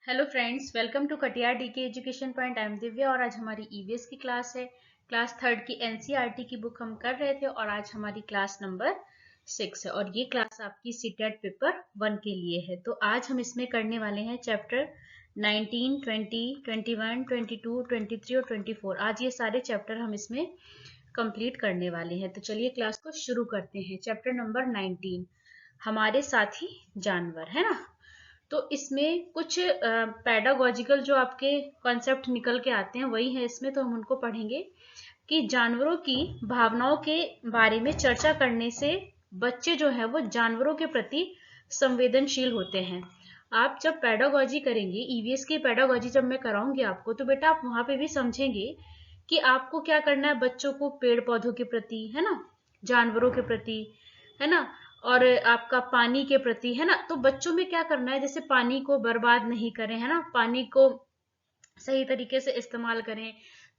Hello friends, welcome to Katiyar DK education point. I am Divya और आज हमारी ईवीएस की क्लास है। क्लास थर्ड की एनसीईआरटी की बुक हम कर रहे थे और आज हमारी क्लास नंबर 6 है और ये क्लास आपकी सीटेट पेपर 1 के लिए है। तो आज हम इसमें करने वाले हैं चैप्टर 19, 20, 21, 22, 23 और 24। आज ये सारे चैप्टर हम इसमें कंप्लीट करने वाले हैं। तो चलिए क्लास को शुरू करते हैं। चैप्टर नंबर 19, हमारे साथी जानवर, है ना। तो इसमें कुछ पैडागोजिकल जो आपके कॉन्सेप्ट निकल के आते हैं वही है इसमें। तो हम उनको पढ़ेंगे कि जानवरों की भावनाओं के बारे में चर्चा करने से बच्चे जो है वो जानवरों के प्रति संवेदनशील होते हैं। आप जब पैडागोजी करेंगे, ईवीएस की पैडागोजी जब मैं कराऊंगी आपको, तो बेटा आप वहां पे भी समझेंगे कि आपको क्या करना है बच्चों को पेड़ पौधों के प्रति, है ना, जानवरों के प्रति, है ना, और आपका पानी के प्रति, है ना। तो बच्चों में क्या करना है, जैसे पानी को बर्बाद नहीं करें, है ना, पानी को सही तरीके से इस्तेमाल करें,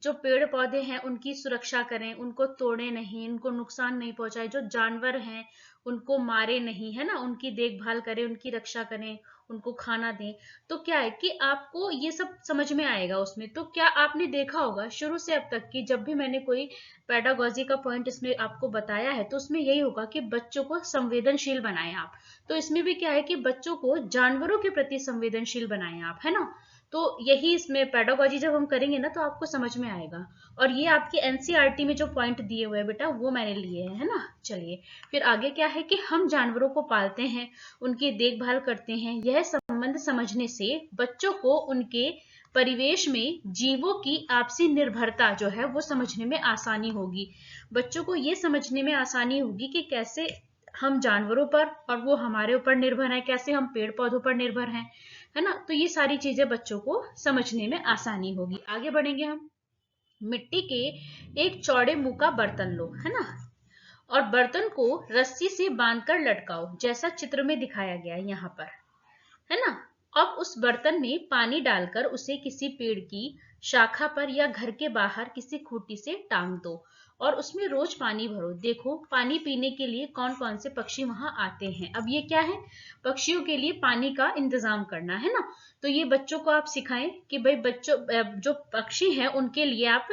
जो पेड़ पौधे हैं उनकी सुरक्षा करें, उनको तोड़े नहीं, उनको नुकसान नहीं पहुंचाए, जो जानवर हैं उनको मारे नहीं, है ना, उनकी देखभाल करें, उनकी रक्षा करें, उनको खाना दें। तो क्या है कि आपको ये सब समझ में आएगा उसमें। तो क्या आपने देखा होगा शुरू से अब तक कि जब भी मैंने कोई पेडागोजी का पॉइंट इसमें आपको बताया है तो उसमें यही होगा कि बच्चों को संवेदनशील बनाएं आप। तो इसमें भी क्या है कि बच्चों को जानवरों के प्रति संवेदनशील बनाएं आप, है ना। तो यही इसमें पेडागोजी जब हम करेंगे ना तो आपको समझ में आएगा। और ये आपकी एनसीईआरटी में जो पॉइंट दिए हुए हैं बेटा वो मैंने लिए हैं, है ना। चलिए फिर आगे क्या है कि हम जानवरों को पालते हैं, उनकी देखभाल करते हैं। यह संबंध समझने से बच्चों को उनके परिवेश में जीवों की आपसी निर्भरता जो है वो समझने में आसानी होगी। बच्चों को ये समझने में आसानी होगी कि कैसे हम जानवरों पर और वो हमारे ऊपर निर्भर हैं, कैसे हम पेड़ पौधों पर निर्भर हैं, है ना। तो ये सारी चीजें बच्चों को समझने में आसानी होगी। आगे बढ़ेंगे हम। मिट्टी के एक चौड़े मुंह का बर्तन लो, है ना, और बर्तन को रस्सी से बांधकर लटकाओ, जैसा चित्र में दिखाया गया है यहाँ पर, है ना। अब उस बर्तन में पानी डालकर उसे किसी पेड़ की शाखा पर या घर के बाहर किसी खूंटी से टांग दो और उसमें रोज पानी भरो। देखो पानी पीने के लिए कौन कौन से पक्षी वहां आते हैं। अब ये क्या है, पक्षियों के लिए पानी का इंतजाम करना, है ना। तो ये बच्चों को आप सिखाएं कि भाई बच्चों जो पक्षी हैं उनके लिए आप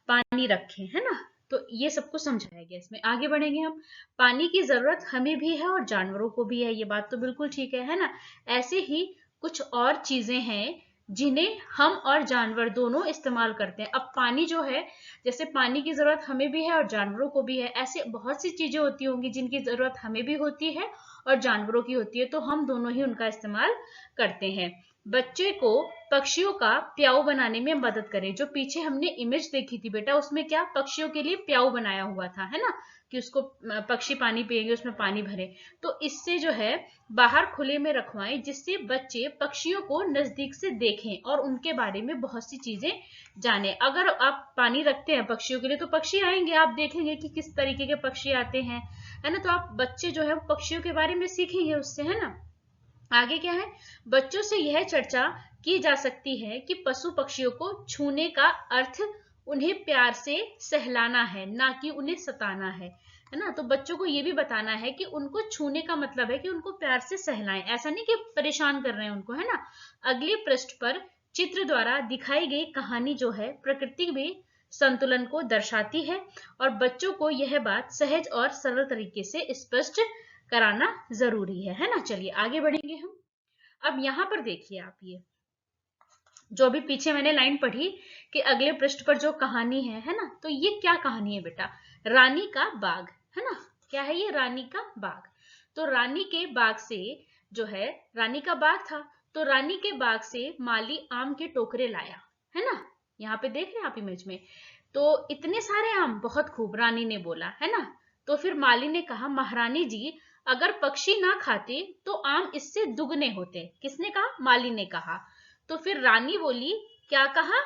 पानी रखें, है ना। तो ये सबको समझाया गया इसमें। आगे बढ़ेंगे हम। पानी की जरूरत हमें भी है और जानवरों को भी है, ये बात तो बिल्कुल ठीक है ना। ऐसे ही कुछ और चीजें हैं जिन्हें हम और जानवर दोनों इस्तेमाल करते हैं। अब पानी जो है, जैसे पानी की जरूरत हमें भी है और जानवरों को भी है, ऐसे बहुत सी चीजें होती होंगी जिनकी जरूरत हमें भी होती है और जानवरों की होती है, तो हम दोनों ही उनका इस्तेमाल करते हैं। बच्चे को पक्षियों का प्याऊ बनाने में मदद करें। जो पीछे हमने इमेज देखी थी बेटा, उसमें क्या पक्षियों के लिए प्याऊ बनाया हुआ था, है ना, कि उसको पक्षी पानी पिएंगे उसमें पानी भरे। तो इससे जो है बाहर खुले में रखवाएं, जिससे बच्चे पक्षियों को नजदीक से देखें और उनके बारे में बहुत सी चीजें जाने। अगर आप पानी रखते हैं पक्षियों के लिए तो पक्षी आएंगे, आप देखेंगे कि किस तरीके के पक्षी आते हैं, है ना। तो आप बच्चे जो है पक्षियों के बारे में सीखेंगे उससे, है ना। आगे क्या है, बच्चों से यह चर्चा की जा सकती है कि पशु पक्षियों को छूने का अर्थ उन्हें प्यार से सहलाना है, ना कि उन्हें सताना है ना। तो बच्चों को ये भी बताना है कि उनको छूने का मतलब है कि उनको प्यार से सहलाएं, ऐसा नहीं कि परेशान कर रहे हैं उनको, है ना। अगले पृष्ठ पर चित्र द्वारा दिखाई गई कहानी जो है प्रकृति में संतुलन को दर्शाती है और बच्चों को यह बात सहज और सरल तरीके से स्पष्ट कराना जरूरी है ना। चलिए आगे बढ़ेंगे हम। अब यहाँ पर देखिए आप, ये जो भी पीछे मैंने लाइन पढ़ी कि अगले पृष्ठ पर जो कहानी है ना, तो ये क्या कहानी है बेटा, रानी का बाग, है ना। क्या है ये, रानी का बाग। तो रानी के बाग से जो है, रानी का बाग था, तो रानी के बाग से माली आम के टोकरे लाया, है ना। यहाँ पे देख रहे हैं आप इमेज में। तो इतने सारे आम, बहुत खूब, रानी ने बोला, है ना। तो फिर माली ने कहा, महारानी जी अगर पक्षी ना खाते तो आम इससे दुगने होते। किसने कहा, माली ने कहा। तो फिर रानी बोली, क्या कहा,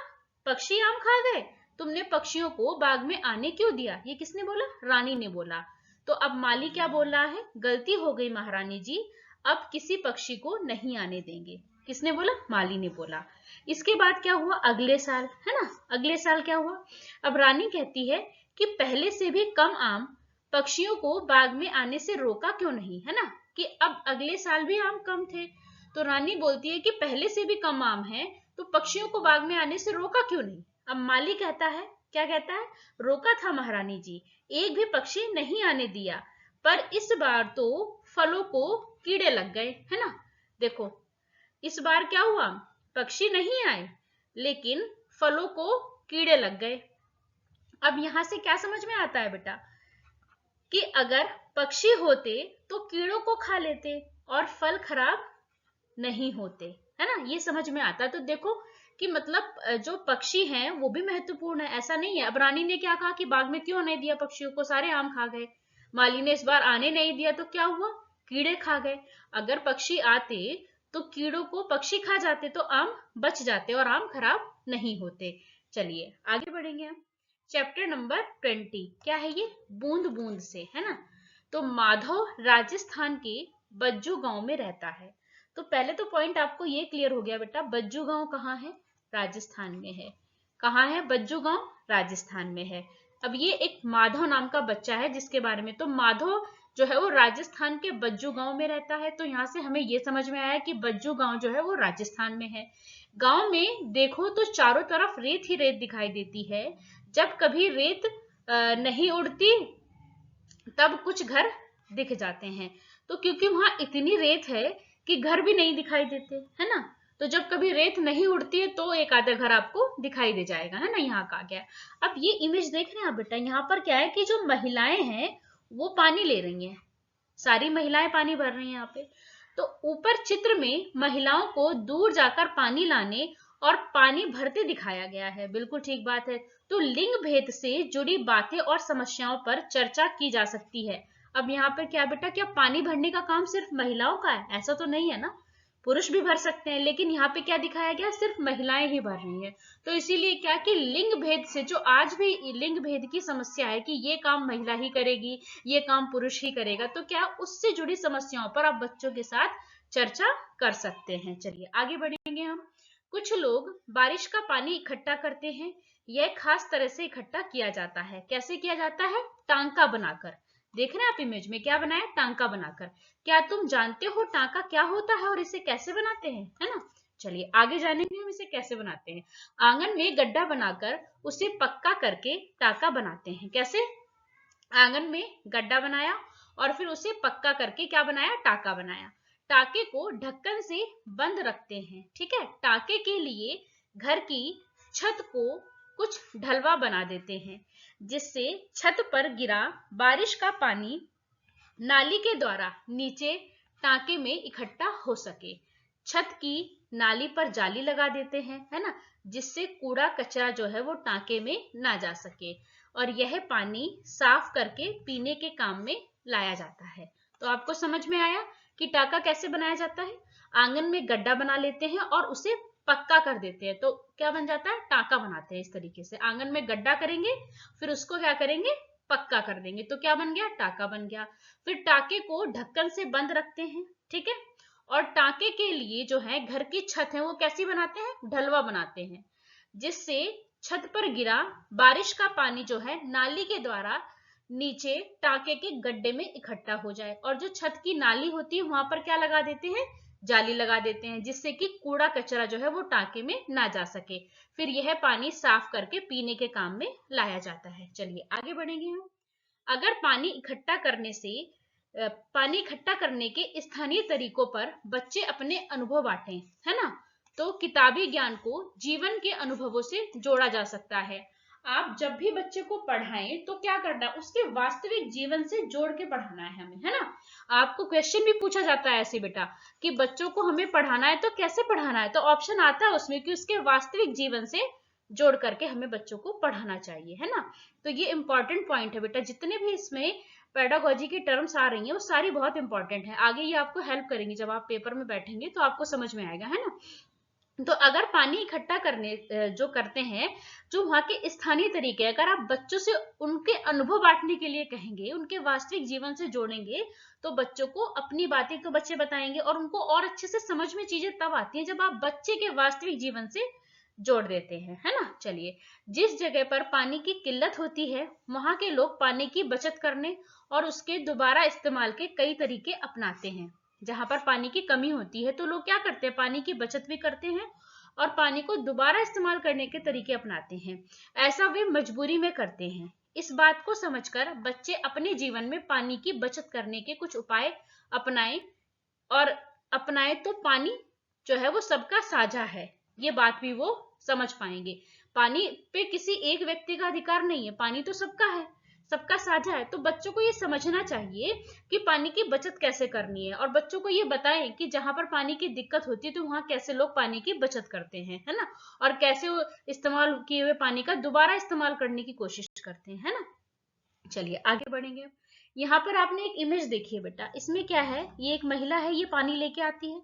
पक्षी आम खा गए, तुमने पक्षियों को बाग में आने क्यों दिया। ये किसने बोला, रानी ने बोला। तो अब माली क्या बोल रहा है, गलती हो गई महारानी जी, अब किसी पक्षी को नहीं आने देंगे। किसने बोला, माली ने बोला। इसके बाद क्या हुआ, अगले साल, है ना, अगले साल क्या हुआ। अब रानी कहती है कि पहले से भी कम आम पक्षियों को बाग में आने से रोका क्यों नहीं, है ना, कि अब अगले साल भी आम कम थे। तो रानी बोलती है कि पहले से भी कम आम है, तो पक्षियों को बाग में आने से रोका क्यों नहीं। अब माली कहता है, क्या कहता है, रोका था महारानी जी, एक भी पक्षी नहीं आने दिया, पर इस बार तो फलों को कीड़े लग गए, है ना। देखो इस बार क्या हुआ, पक्षी नहीं आए लेकिन फलों को कीड़े लग गए। अब यहां से क्या समझ में आता है बेटा कि अगर पक्षी होते तो कीड़ों को खा लेते और फल खराब नहीं होते, है ना, ये समझ में आता है। तो देखो कि मतलब जो पक्षी हैं वो भी महत्वपूर्ण है, ऐसा नहीं है। अब रानी ने क्या कहा कि बाग में क्यों नहीं दिया पक्षियों को, सारे आम खा गए। माली ने इस बार आने नहीं दिया तो क्या हुआ, कीड़े खा गए। अगर पक्षी आते तो कीड़ों को पक्षी खा जाते तो आम बच जाते और आम खराब नहीं होते। चलिए आगे बढ़ेंगे हम। चैप्टर नंबर 20 क्या है ये, बूंद बूंद से, है ना। तो माधव राजस्थान के बज्जू गांव में रहता है। तो पहले तो पॉइंट आपको ये क्लियर हो गया बेटा, बज्जू गांव कहाँ है, राजस्थान में है। कहाँ है बज्जू गांव, राजस्थान में है। अब ये एक माधव नाम का बच्चा है जिसके बारे में, तो माधव जो है वो राजस्थान के बज्जू गांव में रहता है। तो यहाँ से हमें ये समझ में आया कि बज्जू गांव जो है वो राजस्थान में है। गांव में देखो तो चारों तरफ रेत ही रेत दिखाई देती है। जब कभी रेत नहीं उड़ती तब कुछ घर दिख जाते हैं। तो क्योंकि वहां इतनी रेत है कि घर भी नहीं दिखाई देते, है ना। तो जब कभी रेत नहीं उड़ती है तो एक आधा घर आपको दिखाई दे जाएगा, है ना। यहाँ कहा गया। अब ये इमेज देख रहे हैं आप बेटा, यहाँ पर क्या है कि जो महिलाएं हैं वो पानी ले रही हैं, सारी महिलाएं पानी भर रही हैं यहाँ पे। तो ऊपर चित्र में महिलाओं को दूर जाकर पानी लाने और पानी भरते दिखाया गया है, बिल्कुल ठीक बात है। तो लिंग भेद से जुड़ी बातें और समस्याओं पर चर्चा की जा सकती है। अब यहाँ पर क्या बेटा, क्या पानी भरने का काम सिर्फ महिलाओं का है, ऐसा तो नहीं है ना, पुरुष भी भर सकते हैं, लेकिन यहाँ पे क्या दिखाया गया, सिर्फ महिलाएं ही भर रही हैं। तो इसीलिए क्या कि लिंग भेद से, जो आज भी लिंग भेद की समस्या है कि ये काम महिला ही करेगी, ये काम पुरुष ही करेगा, तो क्या उससे जुड़ी समस्याओं पर आप बच्चों के साथ चर्चा कर सकते हैं। चलिए आगे बढ़ेंगे हम। कुछ लोग बारिश का पानी इकट्ठा करते हैं। यह खास तरह से इकट्ठा किया जाता है। कैसे किया जाता है, टांका बनाकर। देख रहे हैं आप इमेज में, क्या बनाया, टांका बनाकर। क्या तुम जानते हो टांका क्या होता है और इसे कैसे बनाते हैं, है ना। चलिए आगे जानेंगे हम इसे कैसे बनाते हैं। आंगन में गड्ढा बनाकर उसे पक्का करके टांका बनाते हैं। कैसे, आंगन में गड्ढा बनाया और फिर उसे पक्का करके क्या बनाया, टांका बनाया। टांके को ढक्कन से बंद रखते हैं, ठीक है। टांके के लिए घर की छत को कुछ ढलवा बना देते हैं, जिससे छत पर गिरा बारिश का पानी नाली के द्वारा नीचे टांके में इकट्ठा हो सके। छत की नाली पर जाली लगा देते हैं, है ना, जिससे कूड़ा कचरा जो है वो टांके में ना जा सके और यह पानी साफ करके पीने के काम में लाया जाता है। तो आपको समझ में आया कि टांका कैसे बनाया जाता है। आंगन में गड्ढा बना लेते हैं और उसे पक्का कर देते हैं, तो क्या बन जाता है, टांका बनाते हैं। इस तरीके से आंगन में गड्ढा करेंगे, फिर उसको क्या करेंगे, पक्का कर देंगे, तो क्या बन गया, टांका बन गया। फिर टांके को ढक्कन से बंद रखते हैं, ठीक है। और टांके के लिए जो है घर की छत है वो कैसी बनाते हैं, ढलवा बनाते हैं, जिससे छत पर गिरा बारिश का पानी जो है नाली के द्वारा नीचे टांके के गड्ढे में इकट्ठा हो जाए। और जो छत की नाली होती है वहां पर क्या लगा देते हैं, जाली लगा देते हैं, जिससे कि कूड़ा कचरा जो है वो टांके में ना जा सके। फिर यह पानी साफ करके पीने के काम में लाया जाता है। चलिए आगे बढ़ेंगे हम। अगर पानी इकट्ठा करने के स्थानीय तरीकों पर बच्चे अपने अनुभव बांटें, है ना, तो किताबी ज्ञान को जीवन के अनुभवों से जोड़ा जा सकता है। आप जब भी बच्चे को पढ़ाएं तो क्या करना है, उसके वास्तविक जीवन से जोड़ के पढ़ाना है हमें, है ना। आपको क्वेश्चन भी पूछा जाता है ऐसे बेटा कि बच्चों को हमें पढ़ाना है तो कैसे पढ़ाना है, तो ऑप्शन आता है उसमें कि उसके वास्तविक जीवन से जोड़ करके हमें बच्चों को पढ़ाना चाहिए, है ना। तो ये इंपॉर्टेंट पॉइंट है बेटा, जितने भी इसमें पेडागोजी की टर्म्स आ रही हैं वो सारी बहुत इंपॉर्टेंट है, आगे ये आपको हेल्प करेंगी, जब आप पेपर में बैठेंगे तो आपको समझ में आएगा, है ना। तो अगर पानी इकट्ठा करने जो करते हैं, जो वहाँ के स्थानीय तरीके, अगर आप बच्चों से उनके अनुभव बांटने के लिए कहेंगे, उनके वास्तविक जीवन से जोड़ेंगे, तो बच्चों को अपनी बातें तो बच्चे बताएंगे और उनको और अच्छे से समझ में चीजें तब आती हैं जब आप बच्चे के वास्तविक जीवन से जोड़ देते हैं, है ना। चलिए, जिस जगह पर पानी की किल्लत होती है वहां के लोग पानी की बचत करने और उसके दोबारा इस्तेमाल के कई तरीके अपनाते हैं। जहां पर पानी की कमी होती है तो लोग क्या करते हैं, पानी की बचत भी करते हैं और पानी को दोबारा इस्तेमाल करने के तरीके अपनाते हैं। ऐसा वे मजबूरी में करते हैं। इस बात को समझकर बच्चे अपने जीवन में पानी की बचत करने के कुछ उपाय अपनाएं और अपनाएं तो पानी जो है वो सबका साझा है, ये बात भी वो समझ पाएंगे। पानी पे किसी एक व्यक्ति का अधिकार नहीं है, पानी तो सबका है, सबका साझा है। तो बच्चों को ये समझना चाहिए कि पानी की बचत कैसे करनी है और बच्चों को ये बताएं कि जहां पर पानी की दिक्कत होती है तो वहां कैसे लोग पानी की बचत करते हैं, है ना, और कैसे इस्तेमाल किए हुए पानी का दोबारा इस्तेमाल करने की कोशिश करते हैं, है ना। चलिए आगे बढ़ेंगे। यहाँ पर आपने एक इमेज देखी है बेटा, इसमें क्या है, ये एक महिला है, ये पानी लेके आती है।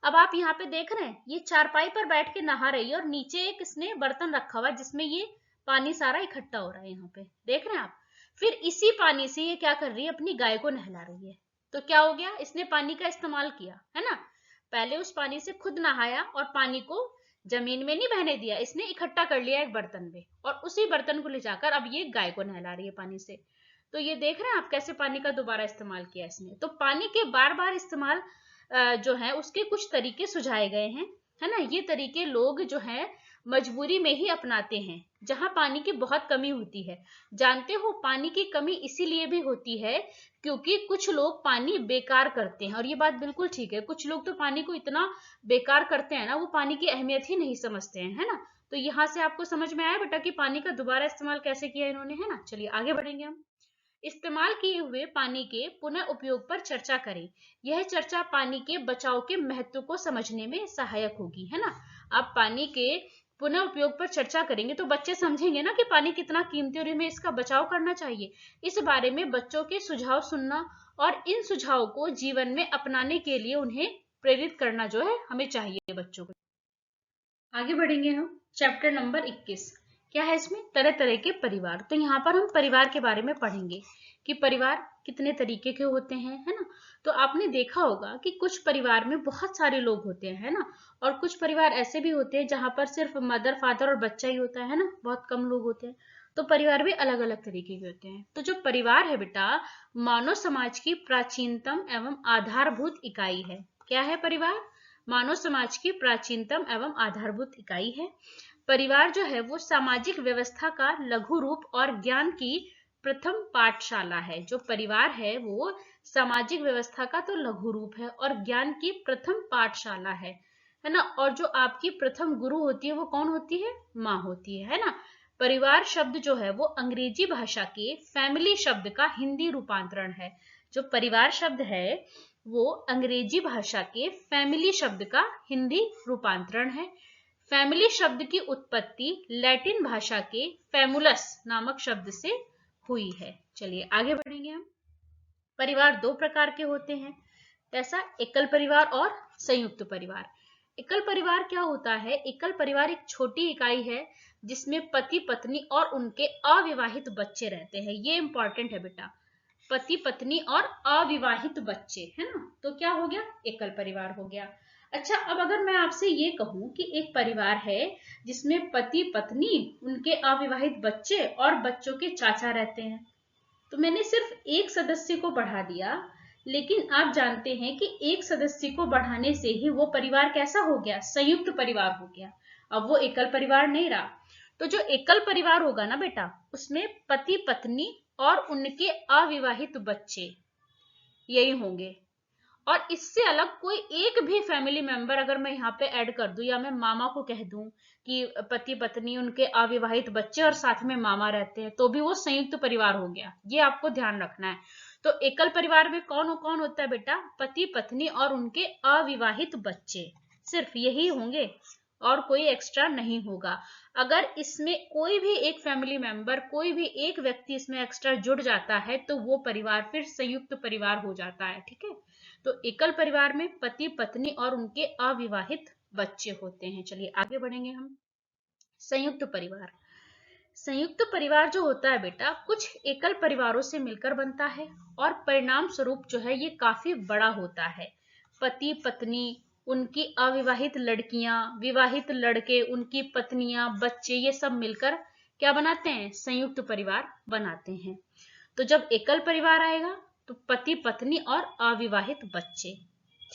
अब आप यहाँ पे देख रहे हैं ये चारपाई पर बैठ के नहा रही है और नीचे एक इसने बर्तन रखा हुआ है जिसमें ये पानी सारा इकट्ठा हो रहा है, यहाँ पे देख रहे हैं आप। फिर इसी पानी से ये क्या कर रही है, अपनी गाय को नहला रही है। तो क्या हो गया, इसने पानी का इस्तेमाल किया, है ना। पहले उस पानी से खुद नहाया और पानी को जमीन में नहीं बहने दिया, इसने इकट्ठा कर लिया एक बर्तन में और उसी बर्तन को ले जाकर अब ये गाय को नहला रही है पानी से। तो ये देख रहे हैं आप कैसे पानी का दोबारा इस्तेमाल किया इसने। तो पानी के बार बार इस्तेमाल जो है उसके कुछ तरीके सुझाए गए हैं, है ना। ये तरीके लोग जो है मजबूरी में ही अपनाते हैं जहां पानी की बहुत कमी होती है। जानते हो पानी की कमी इसीलिए भी होती है क्योंकि कुछ लोग पानी बेकार करते हैं, और ये बात बिल्कुल ठीक है। कुछ लोग तो पानी को इतना बेकार करते हैं ना, वो पानी की अहमियत ही नहीं समझते हैं, है ना। तो यहाँ से आपको समझ में आया बेटा कि पानी का दोबारा इस्तेमाल कैसे किया इन्होंने, है ना। चलिए आगे बढ़ेंगे हम। इस्तेमाल किए हुए पानी के पुनः उपयोग पर चर्चा करें। यह चर्चा पानी के बचाव के महत्व को समझने में सहायक होगी, है ना। आप पानी के पुनः उपयोग पर चर्चा करेंगे तो बच्चे समझेंगे ना कि पानी कितना कीमती और हमें इसका बचाव करना चाहिए। इस बारे में बच्चों के सुझाव सुनना और इन सुझावों को जीवन में अपनाने के लिए उन्हें प्रेरित करना जो है हमें चाहिए बच्चों को। आगे बढ़ेंगे हम। चैप्टर नंबर 21 क्या है, इसमें तरह तरह के परिवार। तो यहाँ पर हम परिवार के बारे में पढ़ेंगे कि परिवार कितने तरीके के होते हैं, है ना। तो आपने देखा होगा कि कुछ परिवार में बहुत सारे लोग होते हैं, है ना, और कुछ परिवार ऐसे भी होते हैं जहां पर सिर्फ मदर फादर और बच्चा ही होता है ना, बहुत कम लोग होते हैं। तो परिवार भी अलग अलग तरीके के होते हैं। तो जो परिवार है बेटा, मानव समाज की प्राचीनतम एवं आधारभूत इकाई है। क्या है परिवार, मानव समाज की प्राचीनतम एवं आधारभूत इकाई है। परिवार जो है वो सामाजिक व्यवस्था का लघु रूप और ज्ञान की प्रथम पाठशाला है। जो परिवार है वो सामाजिक व्यवस्था का तो लघु रूप है और ज्ञान की प्रथम पाठशाला है ना। और जो आपकी प्रथम गुरु होती है वो कौन होती है, माँ होती है ना। परिवार शब्द जो है वो अंग्रेजी भाषा के फैमिली शब्द का हिंदी रूपांतरण है। जो परिवार शब्द है वो अंग्रेजी भाषा के फैमिली शब्द का हिंदी रूपांतरण है। फैमिली शब्द की उत्पत्ति लैटिन भाषा के फैमुलस नामक शब्द से हुई है। चलिए आगे बढ़ेंगे हम। परिवार दो प्रकार के होते हैं, कैसा, एकल परिवार और संयुक्त परिवार। एकल परिवार क्या होता है, एकल परिवार एक छोटी इकाई है जिसमें पति पत्नी और उनके अविवाहित बच्चे रहते हैं। ये इंपॉर्टेंट है बेटा, पति पत्नी और अविवाहित बच्चे, है ना। तो क्या हो गया, एकल परिवार हो गया। अच्छा, अब अगर मैं आपसे ये कहूं कि एक परिवार है जिसमें पति पत्नी, उनके अविवाहित बच्चे और बच्चों के चाचा रहते हैं, तो मैंने सिर्फ एक सदस्य को बढ़ा दिया, लेकिन आप जानते हैं कि एक सदस्य को बढ़ाने से ही वो परिवार कैसा हो गया, संयुक्त परिवार हो गया। अब वो एकल परिवार नहीं रहा। तो जो एकल परिवार होगा ना बेटा, उसमें पति पत्नी और उनके अविवाहित बच्चे यही होंगे, और इससे अलग कोई एक भी फैमिली मेंबर अगर मैं यहाँ पे ऐड कर दूं या मैं मामा को कह दूं कि पति पत्नी उनके अविवाहित बच्चे और साथ में मामा रहते हैं, तो भी वो संयुक्त परिवार हो गया। ये आपको ध्यान रखना है। तो एकल परिवार में कौन कौन होता है बेटा, पति पत्नी और उनके अविवाहित बच्चे, सिर्फ यही होंगे और कोई एक्स्ट्रा नहीं होगा। अगर इसमें कोई भी एक फैमिली मेंबर, कोई भी एक व्यक्ति इसमें एक्स्ट्रा जुड़ जाता है तो वो परिवार फिर संयुक्त परिवार हो जाता है, ठीक है। तो एकल परिवार में पति पत्नी और उनके अविवाहित बच्चे होते हैं। चलिए आगे बढ़ेंगे हम। संयुक्त परिवार, संयुक्त परिवार जो होता है बेटा, कुछ एकल परिवारों से मिलकर बनता है और परिणाम स्वरूप जो है ये काफी बड़ा होता है। पति पत्नी, उनकी अविवाहित लड़कियां, विवाहित लड़के, उनकी पत्नियां, बच्चे, ये सब मिलकर क्या बनाते हैं, संयुक्त परिवार बनाते हैं। तो जब एकल परिवार आएगा तो पति पत्नी और अविवाहित बच्चे,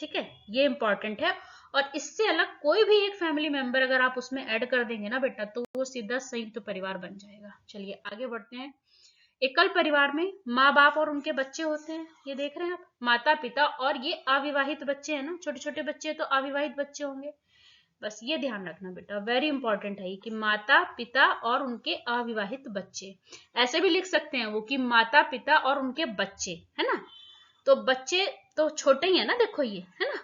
ठीक है, ये इंपॉर्टेंट है। और इससे अलग कोई भी एक फैमिली मेंबर अगर आप उसमें ऐड कर देंगे ना बेटा, तो वो सीधा संयुक्त परिवार बन जाएगा। चलिए आगे बढ़ते हैं। एकल परिवार में माँ बाप और उनके बच्चे होते हैं, ये देख रहे हैं आप, माता पिता और ये अविवाहित बच्चे हैं ना, छोटे छोटे बच्चे तो अविवाहित बच्चे होंगे। बस ये ध्यान रखना बेटा, वेरी इंपॉर्टेंट है कि माता पिता और उनके अविवाहित बच्चे। ऐसे भी लिख सकते हैं वो कि माता पिता और उनके बच्चे, है ना, तो बच्चे तो छोटे ही है ना, देखो ये है ना,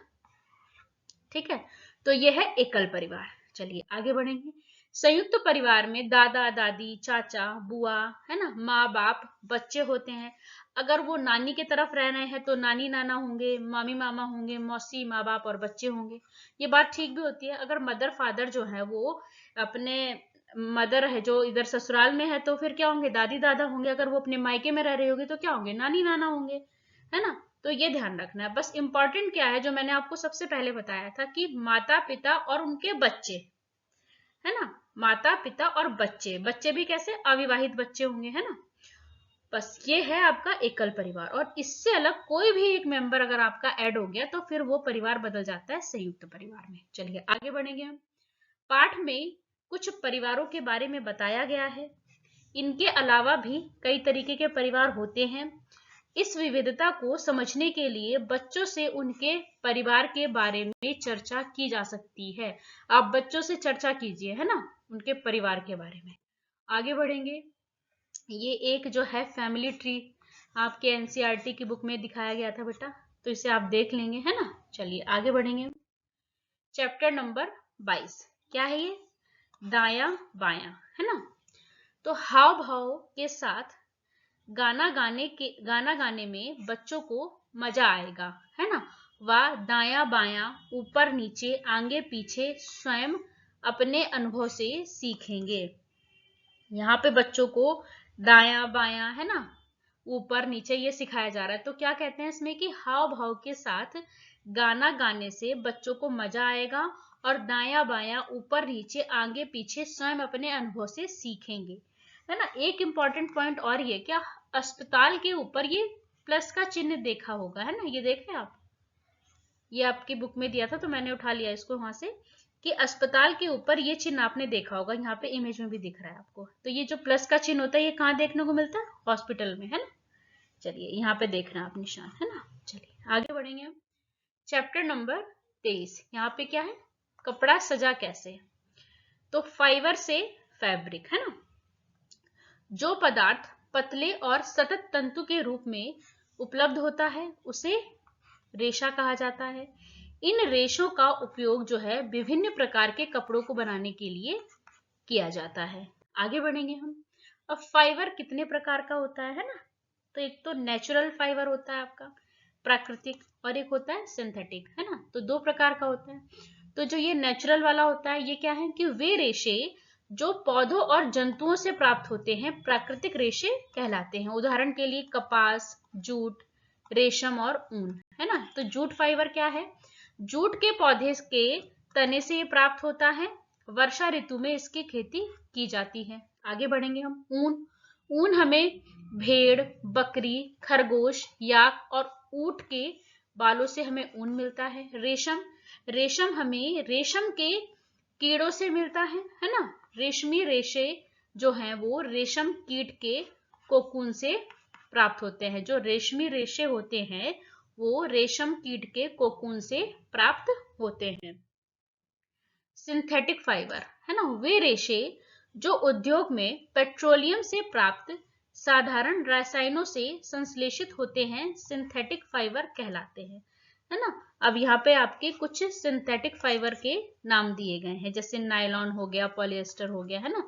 ठीक है। तो ये है एकल परिवार। चलिए आगे बढ़ेंगे। संयुक्त परिवार में दादा दादी चाचा बुआ, है ना, माँ बाप बच्चे होते हैं। अगर वो नानी के तरफ रह रहे हैं तो नानी नाना होंगे, मामी मामा होंगे, मौसी माँ बाप और बच्चे होंगे। ये बात ठीक भी होती है। अगर मदर फादर जो है वो अपने मदर है जो इधर ससुराल में है, तो फिर क्या होंगे, दादी दादा होंगे। अगर वो अपने मायके में रह रहे होंगे तो क्या होंगे, नानी नाना होंगे, है ना। तो ये ध्यान रखना है। बस इंपॉर्टेंट क्या है, जो मैंने आपको सबसे पहले बताया था कि माता पिता और उनके बच्चे, है ना, माता पिता और बच्चे, बच्चे भी कैसे, अविवाहित बच्चे होंगे, है ना। बस ये है आपका एकल परिवार। और इससे अलग कोई भी एक मेंबर अगर आपका ऐड हो गया तो फिर वो परिवार बदल जाता है संयुक्त परिवार में। चलिए आगे बढ़ेंगे हम। पाठ में कुछ परिवारों के बारे में बताया गया है। इनके अलावा भी कई तरीके के परिवार होते हैं। इस विविधता को समझने के लिए बच्चों से उनके परिवार के बारे में चर्चा की जा सकती है। आप बच्चों से चर्चा कीजिए, है ना, उनके परिवार के बारे में। आगे बढ़ेंगे। ये एक जो है फैमिली ट्री आपके एनसीईआरटी की बुक में दिखाया गया था बेटा, तो इसे आप देख लेंगे, है ना। चलिए आगे बढ़ेंगे। चैप्टर नंबर 22 क्या है ये, दाया बाया, है ना। तो हाव भाव के साथ गाना गाने में बच्चों को मजा आएगा, है ना। वह दाया बाया ऊपर नीचे आगे पीछे स्वयं अपने अनुभव से सीखेंगे। यहाँ पे बच्चों को दाया बाया, है ना, ऊपर नीचे ये सिखाया जा रहा है। तो क्या कहते हैं इसमें कि हाव भाव के साथ गाना गाने से बच्चों को मजा आएगा और दाया बाया ऊपर नीचे आगे पीछे स्वयं अपने अनुभव से सीखेंगे, है ना। एक इंपॉर्टेंट पॉइंट और ये, क्या अस्पताल के ऊपर ये प्लस का चिन्ह देखा होगा, है ना, ये देखें आप, ये आपकी बुक में दिया था तो मैंने उठा लिया इसको वहां से, कि अस्पताल के ऊपर ये चिन्ह आपने देखा होगा, यहाँ पे इमेज में भी दिख रहा है आपको। तो ये जो प्लस का चिन्ह होता है ये कहाँ देखने को मिलता है, हॉस्पिटल में, है ना। चलिए यहाँ पे देखना आप निशान, है ना। चलिए आगे बढ़ेंगे हम। चैप्टर नंबर 23 यहाँ पे क्या है, कपड़ा सजा कैसे। तो फाइबर से फैब्रिक, है ना। जो पदार्थ पतले और सतत तंतु के रूप में उपलब्ध होता है उसे रेशा कहा जाता है। इन रेशों का उपयोग जो है विभिन्न प्रकार के कपड़ों को बनाने के लिए किया जाता है। आगे बढ़ेंगे हम। अब फाइबर कितने प्रकार का होता है ना। तो एक तो नेचुरल फाइबर होता है आपका, प्राकृतिक, और एक होता है सिंथेटिक, है ना। तो दो प्रकार का होता है। तो जो ये नेचुरल वाला होता है ये क्या है कि वे रेशे जो पौधों और जंतुओं से प्राप्त होते हैं प्राकृतिक रेशे कहलाते हैं। उदाहरण के लिए कपास, जूट, रेशम और ऊन, है ना। तो जूट फाइबर क्या है, जूट के पौधे के तने से ये प्राप्त होता है। वर्षा ऋतु में इसकी खेती की जाती है। आगे बढ़ेंगे हम। ऊन, ऊन हमें भेड़, बकरी, खरगोश, याक और ऊंट के बालों से हमें ऊन मिलता है। रेशम, रेशम हमें रेशम के कीड़ों से मिलता है ना। रेशमी रेशे जो हैं वो रेशम कीट के कोकून से प्राप्त होते हैं। जो रेशमी रेशे होते हैं वो रेशम कीट के कोकून से प्राप्त होते हैं। सिंथेटिक फाइबर, है ना, वे रेशे जो उद्योग में पेट्रोलियम से प्राप्त साधारण रसायनों से संश्लेषित होते हैं सिंथेटिक फाइबर कहलाते हैं, है ना। अब यहाँ पे आपके कुछ सिंथेटिक फाइबर के नाम दिए गए हैं, जैसे नायलॉन हो गया, पॉलिएस्टर हो गया, है ना।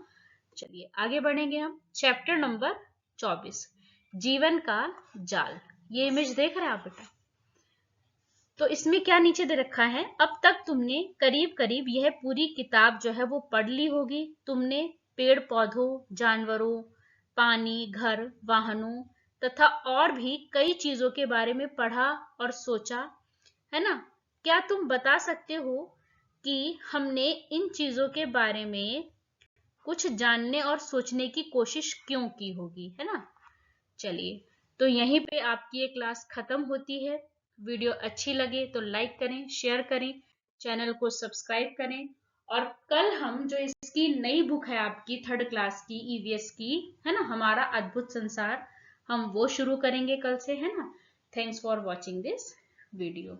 चलिए आगे बढ़ेंगे हम। चैप्टर नंबर 24 जीवन का जाल। ये इमेज देख रहे हैं आप बेटा। तो इसमें क्या नीचे दे रखा है, अब तक तुमने करीब करीब यह पूरी किताब जो है वो पढ़ ली होगी। तुमने पेड़ पौधों, जानवरों, पानी, घर, वाहनों तथा और भी कई चीजों के बारे में पढ़ा और सोचा, है ना। क्या तुम बता सकते हो कि हमने इन चीजों के बारे में कुछ जानने और सोचने की कोशिश क्यों की होगी, है ना। चलिए तो यहीं पे आपकी ये क्लास खत्म होती है। वीडियो अच्छी लगे तो लाइक करें, शेयर करें, चैनल को सब्सक्राइब करें। और कल हम जो इसकी नई बुक है आपकी 3rd क्लास की ईवीएस की, है ना, हमारा अद्भुत संसार, हम वो शुरू करेंगे कल से, है ना। Thanks for watching this video.